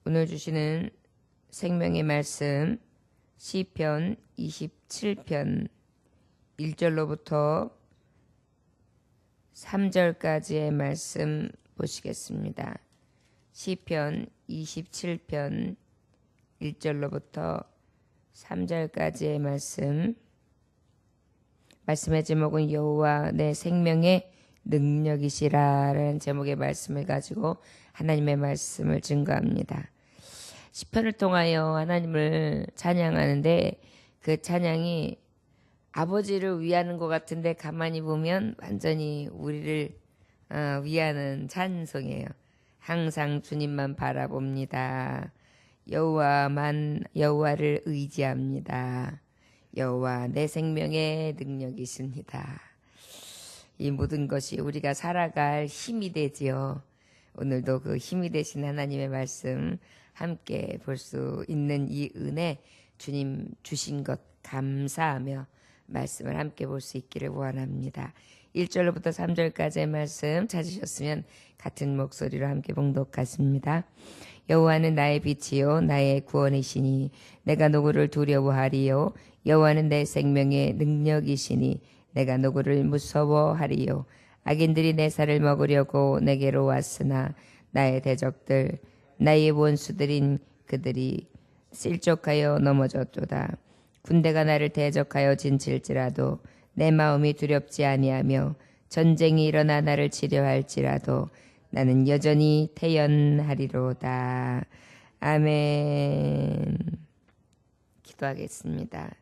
오늘 주시는 생명의 말씀 시편 27편 1절로부터 3절까지의 말씀 보시겠습니다. 시편 27편 1절로부터 3절까지의 말씀의 제목은 여호와 내 생명의 능력이시라라는 제목의 말씀을 가지고 하나님의 말씀을 증거합니다. 시편을 통하여 하나님을 찬양하는데 그 찬양이 아버지를 위하는 것 같은데 가만히 보면 완전히 우리를 위하는 찬송이에요. 항상 주님만 바라봅니다. 여호와를 의지합니다. 여호와 내 생명의 능력이십니다. 이 모든 것이 우리가 살아갈 힘이 되지요. 오늘도 그 힘이 되신 하나님의 말씀 함께 볼 수 있는 이 은혜 주님 주신 것 감사하며 말씀을 함께 볼 수 있기를 원합니다. 1절로부터 3절까지의 말씀 찾으셨으면 같은 목소리로 함께 봉독하십니다. 여호와는 나의 빛이요 나의 구원이시니 내가 누구를 두려워하리요. 여호와는 내 생명의 능력이시니 내가 누구를 무서워하리요. 악인들이 내 살을 먹으려고 내게로 왔으나 나의 대적들 나의 원수들인 그들이 실족하여 넘어졌도다. 군대가 나를 대적하여 진칠지라도 내 마음이 두렵지 아니하며 전쟁이 일어나 나를 치려할지라도 나는 여전히 태연하리로다. 아멘. 기도하겠습니다.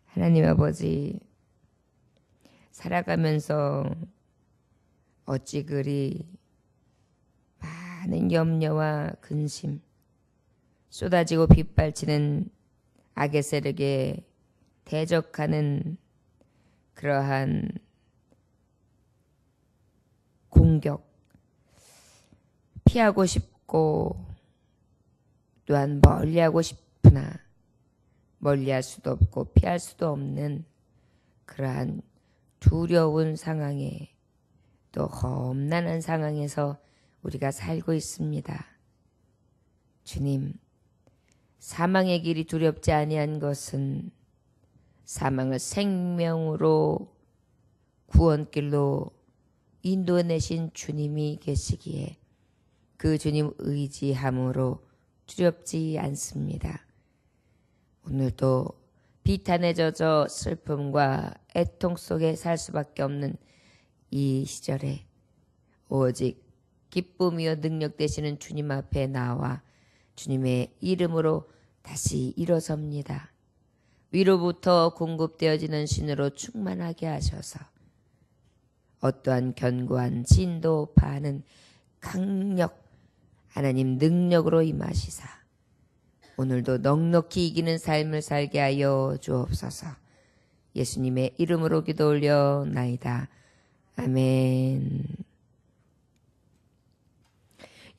하나님 아버지, 살아가면서 어찌 그리 많은 염려와 근심, 쏟아지고 빗발치는 악의 세력에 대적하는 그러한 공격, 피하고 싶고 또한 멀리하고 싶으나 멀리할 수도 없고 피할 수도 없는 그러한 두려운 상황에 또 험난한 상황에서 우리가 살고 있습니다. 주님, 사망의 길이 두렵지 아니한 것은 사망을 생명으로 구원길로 인도내신 주님이 계시기에 그 주님 의지함으로 두렵지 않습니다. 오늘도 비탄에 젖어 슬픔과 애통 속에 살 수밖에 없는 이 시절에 오직 기쁨이요 능력 되시는 주님 앞에 나와 주님의 이름으로 다시 일어섭니다. 위로부터 공급되어지는 신으로 충만하게 하셔서 어떠한 견고한 진도 파는 강력 하나님 능력으로 임하시사 오늘도 넉넉히 이기는 삶을 살게 하여 주옵소서. 예수님의 이름으로 기도 올려나이다. 아멘.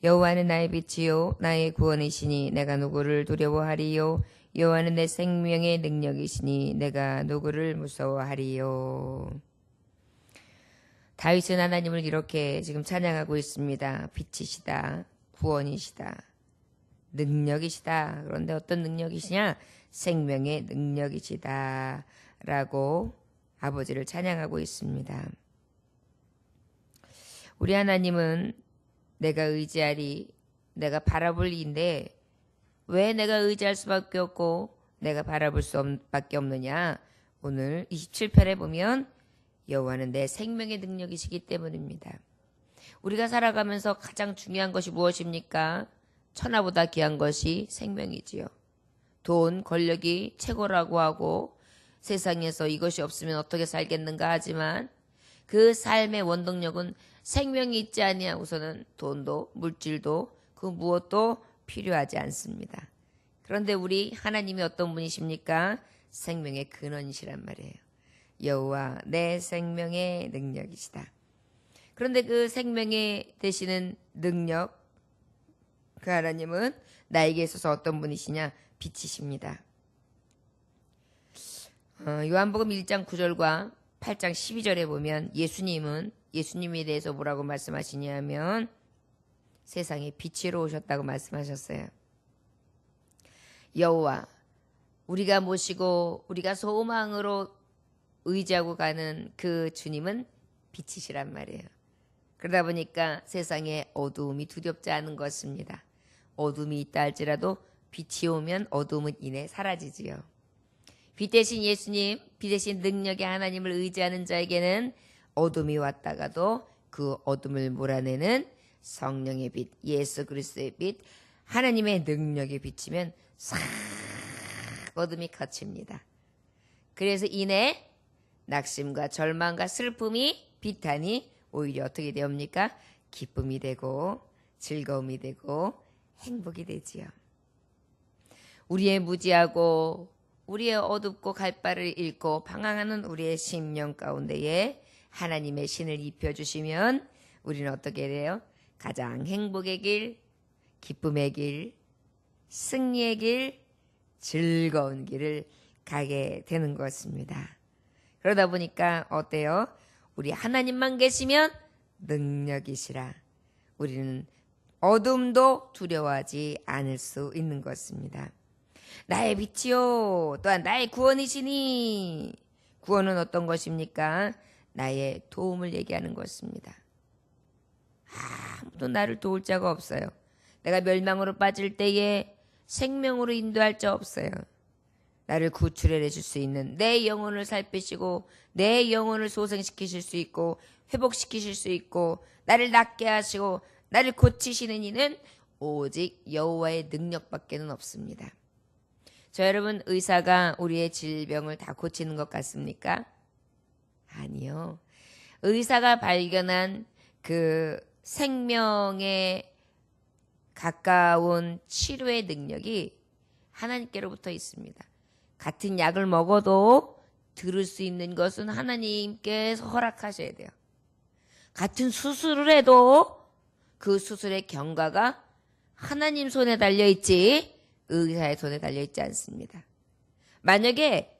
여호와는 나의 빛이요 나의 구원이시니 내가 누구를 두려워하리요. 여호와는 내 생명의 능력이시니 내가 누구를 무서워하리요. 다윗은 하나님을 이렇게 지금 찬양하고 있습니다. 빛이시다, 구원이시다, 능력이시다. 그런데 어떤 능력이시냐? 생명의 능력이시다 라고 아버지를 찬양하고 있습니다. 우리 하나님은 내가 의지하리, 내가 바라볼 이인데 왜 내가 의지할 수밖에 없고 내가 바라볼 수밖에 없느냐? 오늘 27편에 보면 여호와는 내 생명의 능력이시기 때문입니다. 우리가 살아가면서 가장 중요한 것이 무엇입니까? 천하보다 귀한 것이 생명이지요. 돈, 권력이 최고라고 하고 세상에서 이것이 없으면 어떻게 살겠는가 하지만 그 삶의 원동력은 생명이 있지 아니하고서는 돈도 물질도 그 무엇도 필요하지 않습니다. 그런데 우리 하나님이 어떤 분이십니까? 생명의 근원이시란 말이에요. 여호와 내 생명의 능력이시다. 그런데 그 생명에 되시는 능력, 그 하나님은 나에게 있어서 어떤 분이시냐? 빛이십니다. 요한복음 1장 9절과 8장 12절에 보면 예수님에 대해서 뭐라고 말씀하시냐면 세상에 빛으로 오셨다고 말씀하셨어요. 여호와, 우리가 모시고 우리가 소망으로 의지하고 가는 그 주님은 빛이시란 말이에요. 그러다 보니까 세상에 어두움이 두렵지 않은 것입니다. 어둠이 있다 할지라도 빛이 오면 어둠은 이내 사라지지요. 빛 대신 예수님, 빛 대신 능력의 하나님을 의지하는 자에게는 어둠이 왔다가도 그 어둠을 몰아내는 성령의 빛, 예수 그리스도의 빛, 하나님의 능력이 비치면 싹 어둠이 걷힙니다. 그래서 이내 낙심과 절망과 슬픔이 비탄이 오히려 어떻게 되옵니까? 기쁨이 되고 즐거움이 되고 행복이 되지요. 우리의 무지하고 우리의 어둡고 갈 바를 잃고 방황하는 우리의 심령 가운데에 하나님의 신을 입혀주시면 우리는 어떻게 돼요? 가장 행복의 길, 기쁨의 길, 승리의 길, 즐거운 길을 가게 되는 것입니다. 그러다 보니까 어때요? 우리 하나님만 계시면 능력이시라. 우리는 어둠도 두려워하지 않을 수 있는 것입니다. 나의 빛이요 또한 나의 구원이시니. 구원은 어떤 것입니까? 나의 도움을 얘기하는 것입니다. 아무도 나를 도울 자가 없어요. 내가 멸망으로 빠질 때에 생명으로 인도할 자 없어요. 나를 구출해 줄 수 있는, 내 영혼을 살피시고 내 영혼을 소생시키실 수 있고 회복시키실 수 있고 나를 낫게 하시고 나를 고치시는 이는 오직 여호와의 능력밖에는 없습니다. 저 여러분, 의사가 우리의 질병을 다 고치는 것 같습니까? 아니요. 의사가 발견한 그 생명에 가까운 치료의 능력이 하나님께로부터 있습니다. 같은 약을 먹어도 들을 수 있는 것은 하나님께서 허락하셔야 돼요. 같은 수술을 해도 그 수술의 경과가 하나님 손에 달려있지 의사의 손에 달려있지 않습니다. 만약에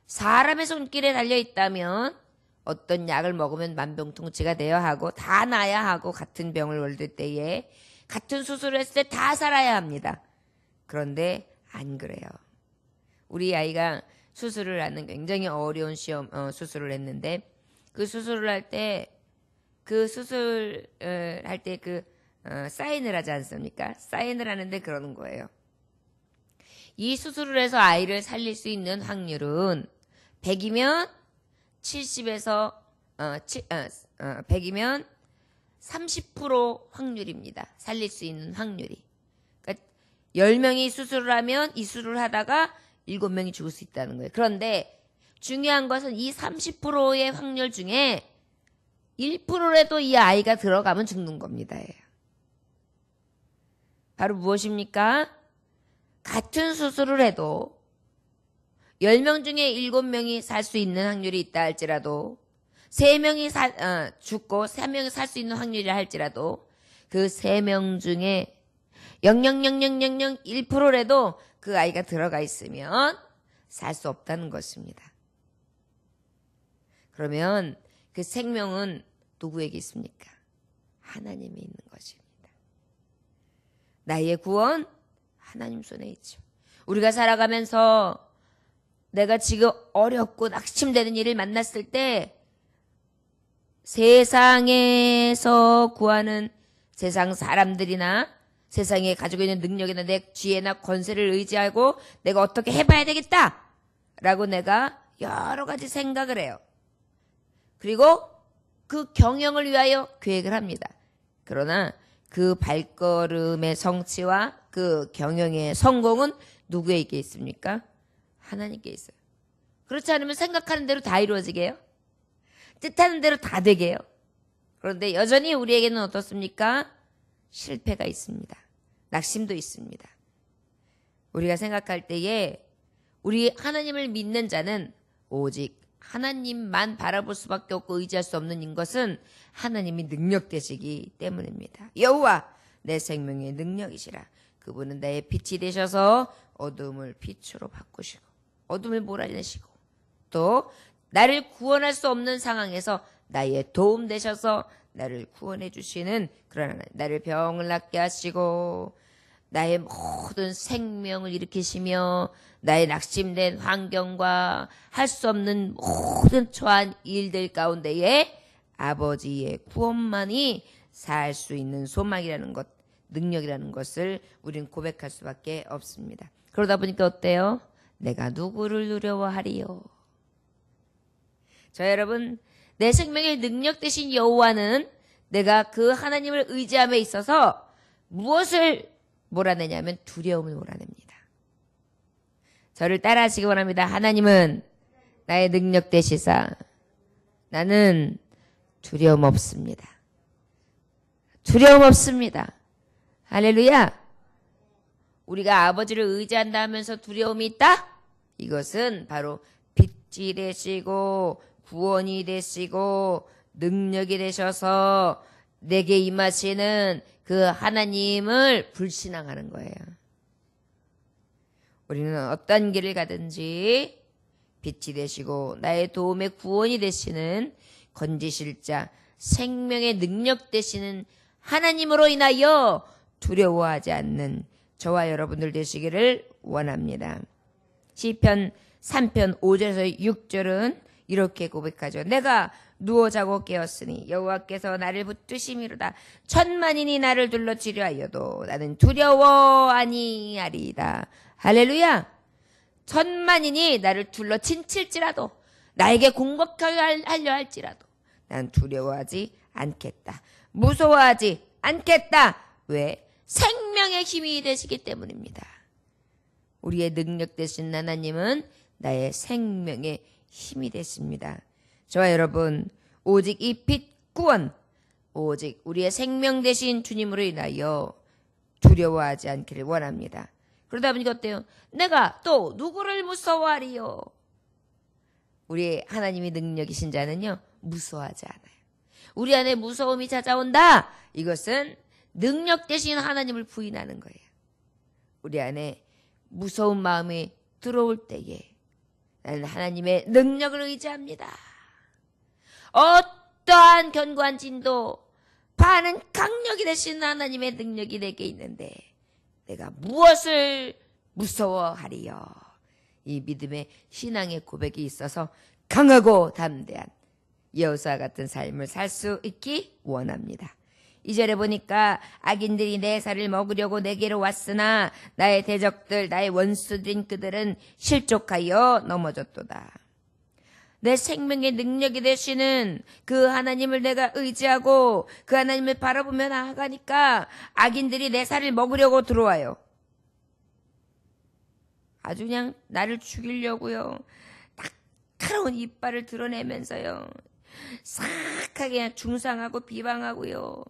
사람의 손길에 달려있다면 어떤 약을 먹으면 만병통치가 되어야 하고 다 나아야 하고 같은 병을 얻을 때에 같은 수술을 했을 때 다 살아야 합니다. 그런데 안 그래요. 우리 아이가 수술을 하는 굉장히 어려운 수술을 했는데 그 수술을 할 때 사인을 하지 않습니까? 사인을 하는데 그러는 거예요. 이 수술을 해서 아이를 살릴 수 있는 확률은 100이면 70에서 100이면 30% 확률입니다. 살릴 수 있는 확률이. 그러니까 10명이 수술을 하면 이 수술을 하다가 7명이 죽을 수 있다는 거예요. 그런데 중요한 것은 이 30%의 확률 중에 1%라도 이 아이가 들어가면 죽는 겁니다. 바로 무엇입니까? 같은 수술을 해도 10명 중에 7명이 살 수 있는 확률이 있다 할지라도 3명이 죽고 3명이 살 수 있는 확률이라 할지라도 그 3명 중에 0.00001%라도 그 아이가 들어가 있으면 살 수 없다는 것입니다. 그러면 그 생명은 누구에게 있습니까? 하나님이 있는 것입니다. 나의 구원 하나님 손에 있죠. 우리가 살아가면서 내가 지금 어렵고 낙심되는 일을 만났을 때 세상에서 구하는 세상 사람들이나 세상에 가지고 있는 능력이나 내 지혜나 권세를 의지하고 내가 어떻게 해봐야 되겠다 라고 내가 여러 가지 생각을 해요. 그리고 그 경영을 위하여 계획을 합니다. 그러나 그 발걸음의 성취와 그 경영의 성공은 누구에게 있습니까? 하나님께 있어요. 그렇지 않으면 생각하는 대로 다 이루어지게요? 뜻하는 대로 다 되게요? 그런데 여전히 우리에게는 어떻습니까? 실패가 있습니다. 낙심도 있습니다. 우리가 생각할 때에 우리 하나님을 믿는 자는 오직 하나님만 바라볼 수밖에 없고 의지할 수 없는 것은 하나님이 능력 되시기 때문입니다. 여호와 내 생명의 능력이시라. 그분은 나의 빛이 되셔서 어둠을 빛으로 바꾸시고 어둠을 몰아내시고 또 나를 구원할 수 없는 상황에서 나의 도움 되셔서 나를 구원해 주시는 그런 하나님, 나를 병을 낫게 하시고 나의 모든 생명을 일으키시며 나의 낙심된 환경과 할 수 없는 모든 처한 일들 가운데에 아버지의 구원만이 살 수 있는 소망이라는 것, 능력이라는 것을 우리는 고백할 수밖에 없습니다. 그러다 보니까 어때요? 내가 누구를 두려워하리요? 저 여러분, 내 생명의 능력 되신 여호와는 내가 그 하나님을 의지함에 있어서 무엇을 몰아내냐면 두려움을 몰아냅니다. 저를 따라하시기 원합니다. 하나님은 나의 능력 되시사 나는 두려움 없습니다. 두려움 없습니다. 할렐루야. 우리가 아버지를 의지한다 하면서 두려움이 있다? 이것은 바로 빛이 되시고 구원이 되시고 능력이 되셔서 내게 임하시는 그 하나님을 불신앙하는 거예요. 우리는 어떤 길을 가든지 빛이 되시고 나의 도움의 구원이 되시는 건지실 자, 생명의 능력 되시는 하나님으로 인하여 두려워하지 않는 저와 여러분들 되시기를 원합니다. 시편 3편 5절에서 6절은 이렇게 고백하죠. 내가 누워 자고 깨었으니 여호와께서 나를 붙드심이로다. 천만인이 나를 둘러치려 하여도 나는 두려워 아니하리이다. 할렐루야. 천만인이 나를 둘러친칠지라도 나에게 공격하려 할지라도 난 두려워하지 않겠다. 무서워하지 않겠다. 왜? 생명의 힘이 되시기 때문입니다. 우리의 능력 되신 하나님은 나의 생명의 힘이 되십니다. 저와 여러분, 오직 이 빛 구원, 오직 우리의 생명 되신 주님으로 인하여 두려워하지 않기를 원합니다. 그러다 보니까 어때요? 내가 또 누구를 무서워하리요? 우리 하나님이 능력이신 자는요, 무서워하지 않아요. 우리 안에 무서움이 찾아온다. 이것은 능력 되신 하나님을 부인하는 거예요. 우리 안에 무서운 마음이 들어올 때에 나는 하나님의 능력을 의지합니다. 어떠한 견고한 진도 반은 강력이 되신 하나님의 능력이 내게 있는데 내가 무엇을 무서워하리요? 이 믿음의 신앙의 고백이 있어서 강하고 담대한 여호수아 같은 삶을 살 수 있기 원합니다. 2절에 보니까 악인들이 내 살을 먹으려고 내게로 왔으나 나의 대적들 나의 원수들인 그들은 실족하여 넘어졌도다. 내 생명의 능력이 되시는 그 하나님을 내가 의지하고 그 하나님을 바라보며 나아가니까 악인들이 내 살을 먹으려고 들어와요. 아주 그냥 나를 죽이려고요. 날카로운 이빨을 드러내면서요. 싹하게 그냥 중상하고 비방하고요.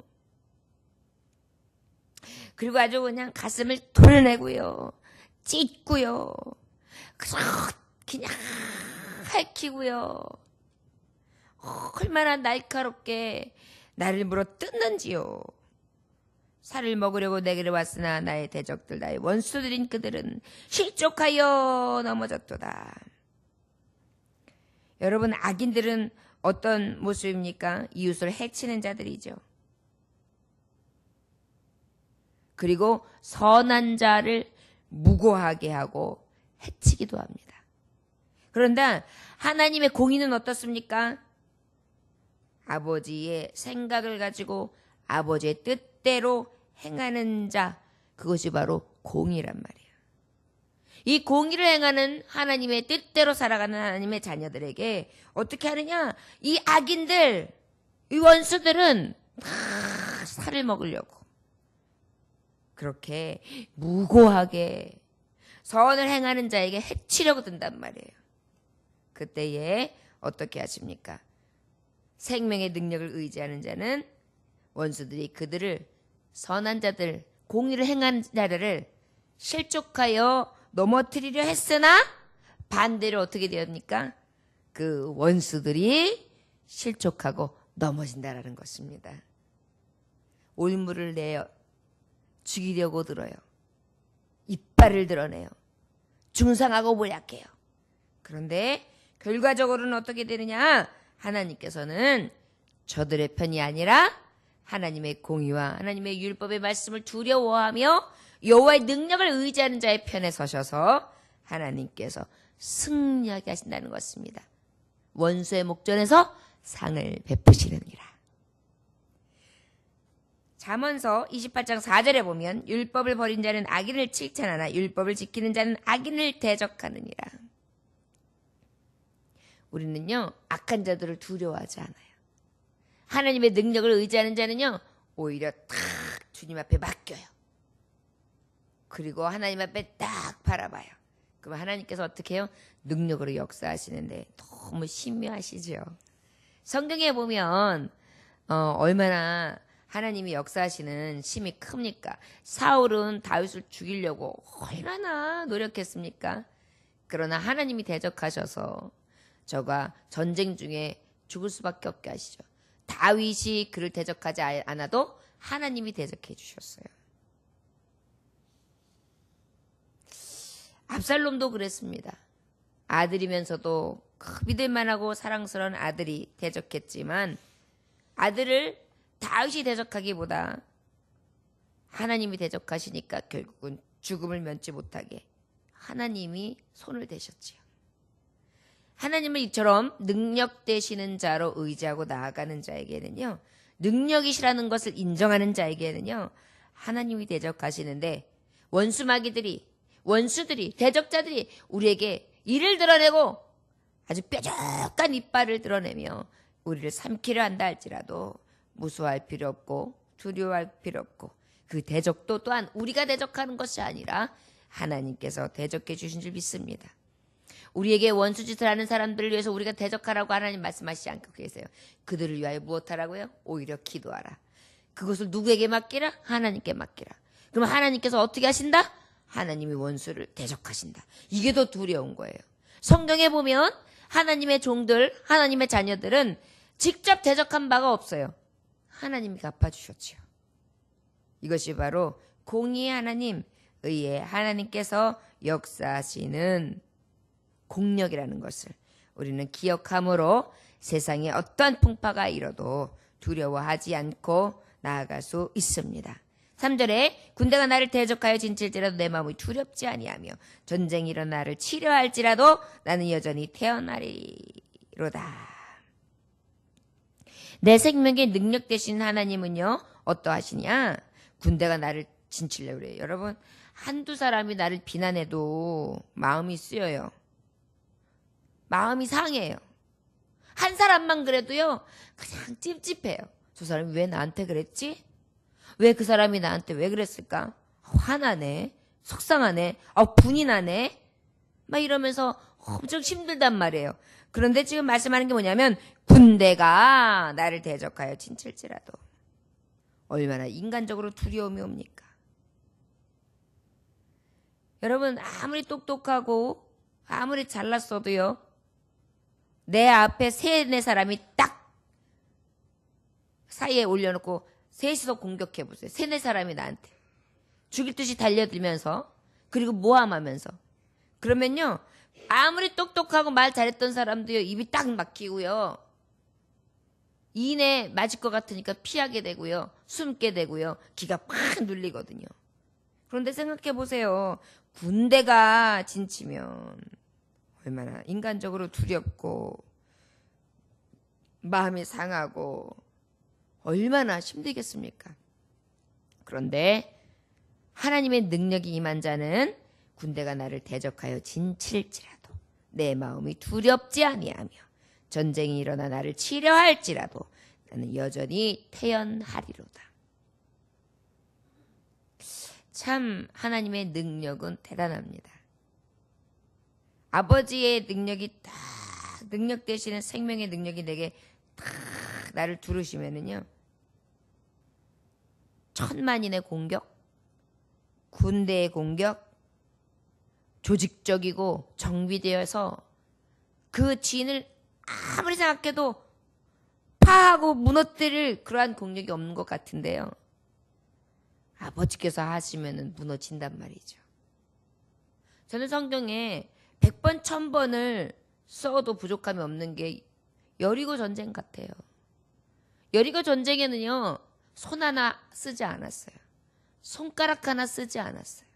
그리고 아주 그냥 가슴을 도려내고요. 찢고요. 그냥 핥히고요. 얼마나 날카롭게 나를 물어 뜯는지요. 살을 먹으려고 내게로 왔으나 나의 대적들 나의 원수들인 그들은 실족하여 넘어졌도다. 여러분, 악인들은 어떤 모습입니까? 이웃을 해치는 자들이죠. 그리고 선한 자를 무고하게 하고 해치기도 합니다. 그런데 하나님의 공의는 어떻습니까? 아버지의 생각을 가지고 아버지의 뜻대로 행하는 자, 그것이 바로 공의란 말이에요. 이 공의를 행하는 하나님의 뜻대로 살아가는 하나님의 자녀들에게 어떻게 하느냐? 이 악인들, 이 원수들은 다 살을 먹으려고 그렇게 무고하게 선을 행하는 자에게 해치려고 든단 말이에요. 그때에 어떻게 하십니까? 생명의 능력을 의지하는 자는 원수들이 그들을 선한 자들, 공의를 행하는 자들을 실족하여 넘어뜨리려 했으나 반대로 어떻게 되었습니까? 그 원수들이 실족하고 넘어진다라는 것입니다. 올무를 내어 죽이려고 들어요. 이빨을 드러내요. 중상하고 모략해요. 그런데 결과적으로는 어떻게 되느냐? 하나님께서는 저들의 편이 아니라 하나님의 공의와 하나님의 율법의 말씀을 두려워하며 여호와의 능력을 의지하는 자의 편에 서셔서 하나님께서 승리하게 하신다는 것입니다. 원수의 목전에서 상을 베푸시느니라. 잠언서 28장 4절에 보면 율법을 버린 자는 악인을 칭찬하나 율법을 지키는 자는 악인을 대적하느니라. 우리는요, 악한 자들을 두려워하지 않아요. 하나님의 능력을 의지하는 자는요, 오히려 탁 주님 앞에 맡겨요. 그리고 하나님 앞에 딱 바라봐요. 그럼 하나님께서 어떻게 해요? 능력으로 역사하시는데 너무 신묘하시죠. 성경에 보면 얼마나 하나님이 역사하시는 힘이 큽니까? 사울은 다윗을 죽이려고 얼마나 노력했습니까? 그러나 하나님이 대적하셔서 저가 전쟁 중에 죽을 수밖에 없게 하시죠. 다윗이 그를 대적하지 않아도 하나님이 대적해 주셨어요. 압살롬도 그랬습니다. 아들이면서도 믿을만하고 사랑스러운 아들이 대적했지만 아들을 다윗이 대적하기보다 하나님이 대적하시니까 결국은 죽음을 면치 못하게 하나님이 손을 대셨지요. 하나님을 이처럼 능력 되시는 자로 의지하고 나아가는 자에게는요, 능력이시라는 것을 인정하는 자에게는요, 하나님이 대적하시는데 원수들이 대적자들이 우리에게 이를 드러내고 아주 뾰족한 이빨을 드러내며 우리를 삼키려 한다 할지라도 무서워할 필요 없고 두려워할 필요 없고, 그 대적도 또한 우리가 대적하는 것이 아니라 하나님께서 대적해 주신 줄 믿습니다. 우리에게 원수짓을 하는 사람들을 위해서 우리가 대적하라고 하나님 말씀하시지 않고 계세요. 그들을 위하여 무엇하라고요? 오히려 기도하라. 그것을 누구에게 맡기라? 하나님께 맡기라. 그럼 하나님께서 어떻게 하신다? 하나님이 원수를 대적하신다. 이게 더 두려운 거예요. 성경에 보면 하나님의 종들, 하나님의 자녀들은 직접 대적한 바가 없어요. 하나님이 갚아주셨지요. 이것이 바로 공의의 하나님, 의의 하나님께서 역사하시는 공력이라는 것을 우리는 기억함으로 세상에 어떤 풍파가 일어도 두려워하지 않고 나아갈 수 있습니다. 3절에 군대가 나를 대적하여 진칠지라도 내 마음이 두렵지 아니하며 전쟁이 일어나 나를 치려할지라도 나는 여전히 태어나리로다. 내 생명의 능력 되신 하나님은요, 어떠하시냐? 군대가 나를 진치려고 그래요. 여러분, 한두 사람이 나를 비난해도 마음이 쓰여요. 마음이 상해요. 한 사람만 그래도요, 그냥 찝찝해요. 저 사람이 왜 나한테 그랬지? 왜 그 사람이 나한테 왜 그랬을까? 화나네, 속상하네, 분이 나네, 막 이러면서 엄청 힘들단 말이에요. 그런데 지금 말씀하는 게 뭐냐면 군대가 나를 대적하여 진칠지라도 얼마나 인간적으로 두려움이 옵니까? 여러분, 아무리 똑똑하고 아무리 잘났어도요, 내 앞에 세네 사람이 딱 사이에 올려놓고 셋이서 공격해보세요. 세네 사람이 나한테 죽일 듯이 달려들면서, 그리고 모함하면서, 그러면요, 아무리 똑똑하고 말 잘했던 사람도요, 입이 딱 막히고요, 이내 맞을 것 같으니까 피하게 되고요, 숨게 되고요, 기가 팍 눌리거든요. 그런데 생각해 보세요. 군대가 진치면 얼마나 인간적으로 두렵고 마음이 상하고 얼마나 힘들겠습니까? 그런데 하나님의 능력이 임한 자는 군대가 나를 대적하여 진칠지라도 내 마음이 두렵지 아니하며 전쟁이 일어나 나를 치려 할지라도 나는 여전히 태연하리로다. 참 하나님의 능력은 대단합니다. 아버지의 능력이 딱, 능력 되시는 생명의 능력이 내게 딱 나를 두르시면은요, 천만인의 공격, 군대의 공격, 조직적이고 정비되어서 그 진을 아무리 생각해도 파하고 무너뜨릴 그러한 공력이 없는 것 같은데요, 아버지께서 하시면은 무너진단 말이죠. 저는 성경에 100번, 1000번을 써도 부족함이 없는 게 여리고 전쟁 같아요. 여리고 전쟁에는요, 손 하나 쓰지 않았어요. 손가락 하나 쓰지 않았어요.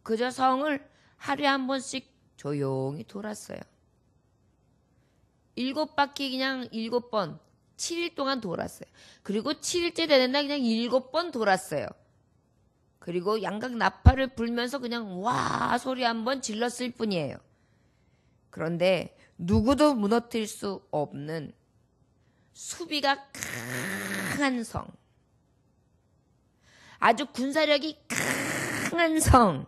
그저 성을 하루에 한 번씩 조용히 돌았어요. 7바퀴 그냥 7번, 7일 동안 돌았어요. 그리고 7일째 되는 날 그냥 7번 돌았어요. 그리고 양각 나팔을 불면서 그냥 와 소리 한번 질렀을 뿐이에요. 그런데 누구도 무너뜨릴 수 없는 수비가 강한 성, 아주 군사력이 강한 성,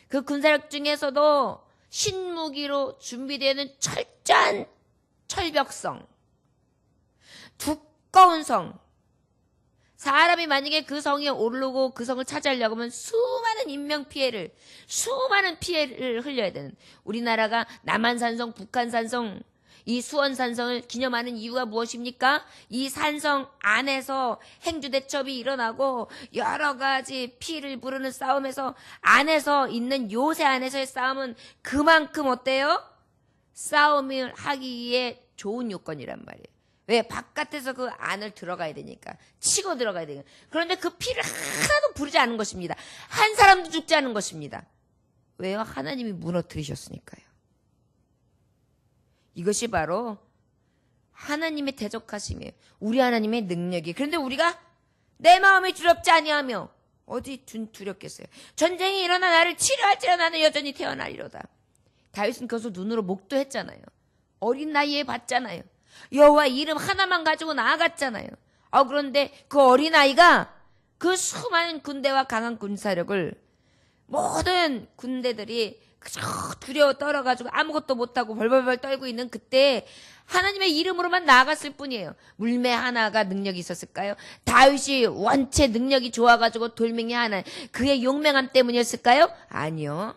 그 군사력 중에서도 신무기로 준비되는 철저한 철벽성, 두꺼운 성, 사람이 만약에 그 성에 오르고 그 성을 차지하려고 하면 수많은 인명피해를, 수많은 피해를 흘려야 되는, 우리나라가 남한산성, 북한산성, 이 수원산성을 기념하는 이유가 무엇입니까? 이 산성 안에서 행주대첩이 일어나고 여러 가지 피를 부르는 싸움에서 안에서 있는 요새 안에서의 싸움은 그만큼 어때요? 싸움을 하기에 좋은 요건이란 말이에요. 왜? 바깥에서 그 안을 들어가야 되니까. 치고 들어가야 되니까. 그런데 그 피를 하나도 부르지 않은 것입니다. 한 사람도 죽지 않은 것입니다. 왜요? 하나님이 무너뜨리셨으니까요. 이것이 바로 하나님의 대적하심이에요. 우리 하나님의 능력이. 그런데 우리가 내 마음이 두렵지 아니하며 어디 두렵겠어요. 전쟁이 일어나 나를 치료할지라 나는 여전히 태어나리로다. 다윗은 그것을 눈으로 목도했잖아요. 어린 나이에 봤잖아요. 여호와 이름 하나만 가지고 나아갔잖아요. 그런데 그 어린아이가 그 수많은 군대와 강한 군사력을 모든 군대들이 그저 두려워 떨어가지고 아무것도 못하고 벌벌벌 떨고 있는 그때 하나님의 이름으로만 나아갔을 뿐이에요. 물매 하나가 능력이 있었을까요? 다윗이 원체 능력이 좋아가지고 돌멩이 하나, 그의 용맹함 때문이었을까요? 아니요.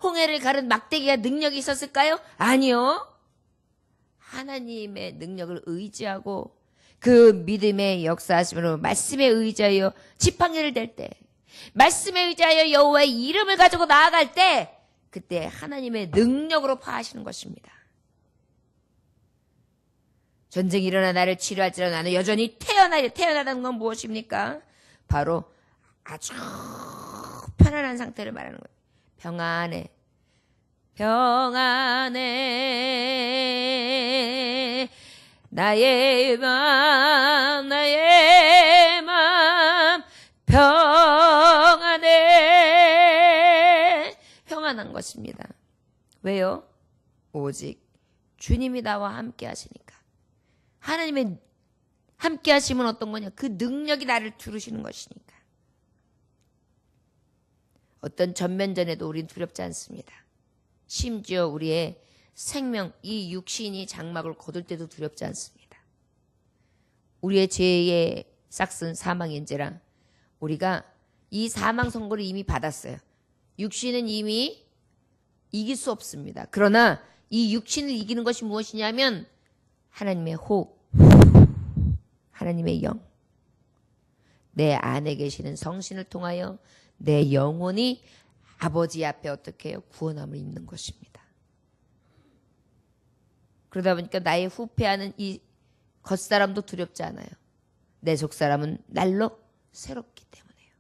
홍해를 가른 막대기가 능력이 있었을까요? 아니요. 하나님의 능력을 의지하고 그 믿음의 역사하심으로 말씀에 의지하여 지팡이를 댈 때, 말씀에 의지하여 여호와의 이름을 가지고 나아갈 때, 그때 하나님의 능력으로 파하시는 것입니다. 전쟁이 일어나 나를 치료할지라 나는 여전히 태어나다는 건 무엇입니까? 바로 아주 편안한 상태를 말하는 거예요. 평안해. 평안해. 나의 맘 평안해. 평안한 것입니다. 왜요? 오직 주님이 나와 함께 하시니까. 하나님의 함께 하심은 어떤 거냐? 그 능력이 나를 두르시는 것이니까. 어떤 전면전에도 우리는 두렵지 않습니다. 심지어 우리의 생명, 이 육신이 장막을 거둘 때도 두렵지 않습니다. 우리의 죄의 싹슨 사망인지라 우리가 이 사망 선고를 이미 받았어요. 육신은 이미 이길 수 없습니다. 그러나 이 육신을 이기는 것이 무엇이냐면 하나님의 호흡, 하나님의 영, 내 안에 계시는 성신을 통하여 내 영혼이 아버지 앞에 어떻게 해요? 구원함을 입는 것입니다. 그러다 보니까 나의 후패하는 이 겉사람도 두렵지 않아요. 내 속사람은 날로 새롭기 때문에요.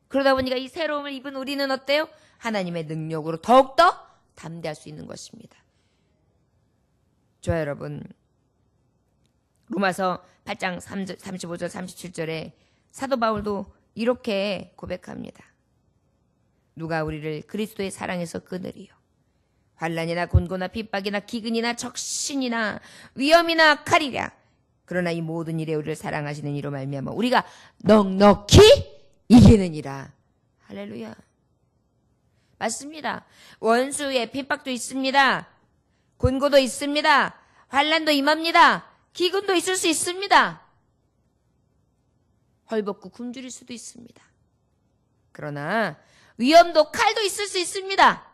그러다 보니까 이 새로움을 입은 우리는 어때요? 하나님의 능력으로 더욱더 담대할 수 있는 것입니다. 좋아요, 여러분. 로마서 8장 35절 37절에 사도 바울도 이렇게 고백합니다. 누가 우리를 그리스도의 사랑에서 끊으리요? 환난이나 곤고나 핍박이나 기근이나 적신이나 위험이나 칼이랴. 그러나 이 모든 일에 우리를 사랑하시는 이로 말미암아 우리가 넉넉히 이기느니라. 할렐루야. 맞습니다. 원수의 핍박도 있습니다. 곤고도 있습니다. 환난도 임합니다. 기근도 있을 수 있습니다. 헐벗고 굶주릴 수도 있습니다. 그러나 위험도 칼도 있을 수 있습니다.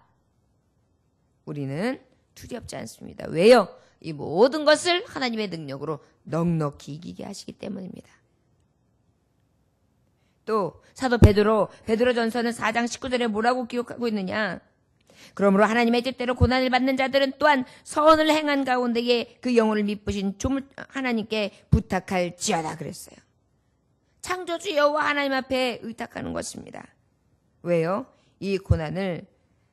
우리는 두렵지 않습니다. 왜요? 이 모든 것을 하나님의 능력으로 넉넉히 이기게 하시기 때문입니다. 또 사도 베드로전서는 4장 19절에 뭐라고 기록하고 있느냐? 그러므로 하나님의 뜻대로 고난을 받는 자들은 또한 선을 행한 가운데에 그 영혼을 미쁘신 조물 하나님께 부탁할지어다 그랬어요. 창조주 여호와 하나님 앞에 의탁하는 것입니다. 왜요? 이 고난을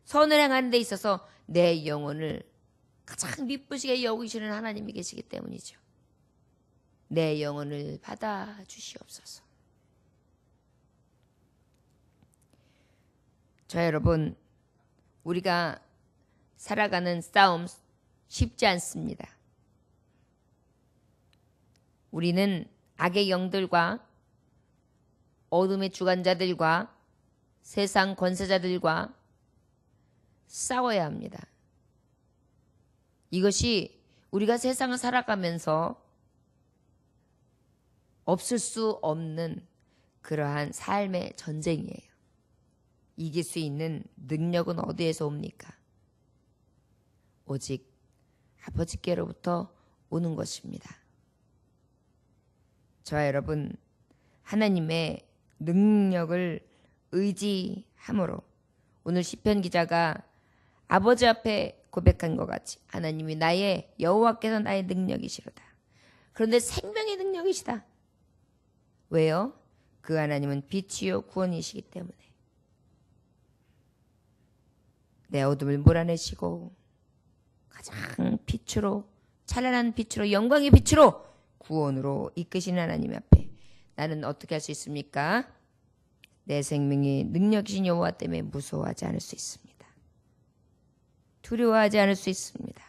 선을 행하는 데 있어서 내 영혼을 가장 미쁘시게 여기시는 하나님이 계시기 때문이죠. 내 영혼을 받아주시옵소서. 저 여러분, 우리가 살아가는 싸움 쉽지 않습니다. 우리는 악의 영들과 어둠의 주관자들과 세상 권세자들과 싸워야 합니다. 이것이 우리가 세상을 살아가면서 없을 수 없는 그러한 삶의 전쟁이에요. 이길 수 있는 능력은 어디에서 옵니까? 오직 아버지께로부터 오는 것입니다. 저와 여러분, 하나님의 능력을 의지함으로 오늘 시편 기자가 아버지 앞에 고백한 것 같이 하나님이 나의 여호와께서 나의 능력이시로다. 그런데 생명의 능력이시다. 왜요? 그 하나님은 빛이요 구원이시기 때문에 내 어둠을 몰아내시고 가장 빛으로 찬란한 빛으로 영광의 빛으로 구원으로 이끄시는 하나님 앞에 나는 어떻게 할 수 있습니까? 내 생명의 능력이신 여호와 때문에 무서워하지 않을 수 있습니다. 두려워하지 않을 수 있습니다.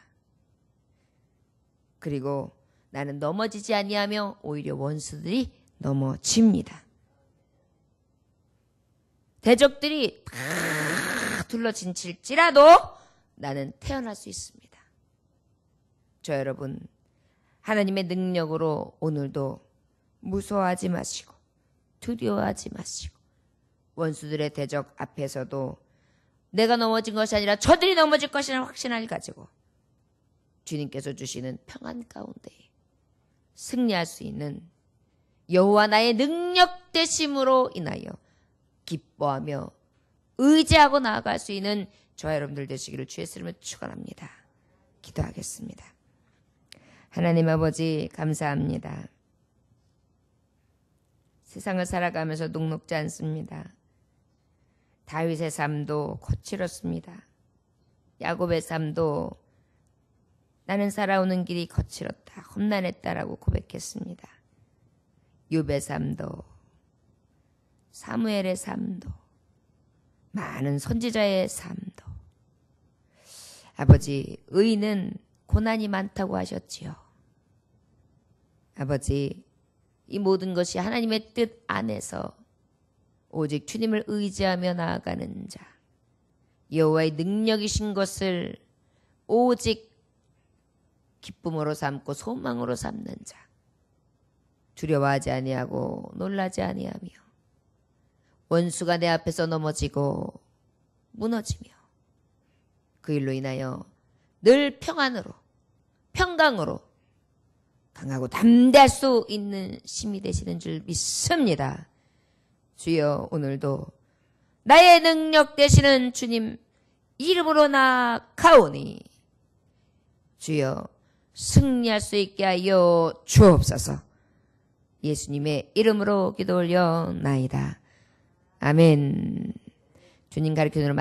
그리고 나는 넘어지지 아니하며 오히려 원수들이 넘어집니다. 대적들이 다 둘러진칠지라도 나는 태어날 수 있습니다. 저 여러분, 하나님의 능력으로 오늘도 무서워하지 마시고 두려워하지 마시고 원수들의 대적 앞에서도 내가 넘어진 것이 아니라 저들이 넘어질 것이라는 확신을 가지고 주님께서 주시는 평안 가운데 승리할 수 있는 여호와 나의 능력 되심으로 인하여 기뻐하며 의지하고 나아갈 수 있는 저와 여러분들 되시기를 주의 이름으로 축원합니다. 기도하겠습니다. 하나님 아버지 감사합니다. 세상을 살아가면서 녹록지 않습니다. 다윗의 삶도 거칠었습니다. 야곱의 삶도 나는 살아오는 길이 거칠었다, 험난했다라고 고백했습니다. 욥의 삶도 사무엘의 삶도 많은 선지자의 삶도 아버지 의인은 고난이 많다고 하셨지요. 아버지 이 모든 것이 하나님의 뜻 안에서 오직 주님을 의지하며 나아가는 자 여호와의 능력이신 것을 오직 기쁨으로 삼고 소망으로 삼는 자 두려워하지 아니하고 놀라지 아니하며 원수가 내 앞에서 넘어지고 무너지며 그 일로 인하여 늘 평안으로 평강으로 강하고 담대할 수 있는 심이 되시는 줄 믿습니다. 주여 오늘도 나의 능력 되시는 주님 이름으로 나아가오니 주여 승리할 수 있게 하여 주옵소서. 예수님의 이름으로 기도 올려나이다. 아멘. 주님 가르쳐주는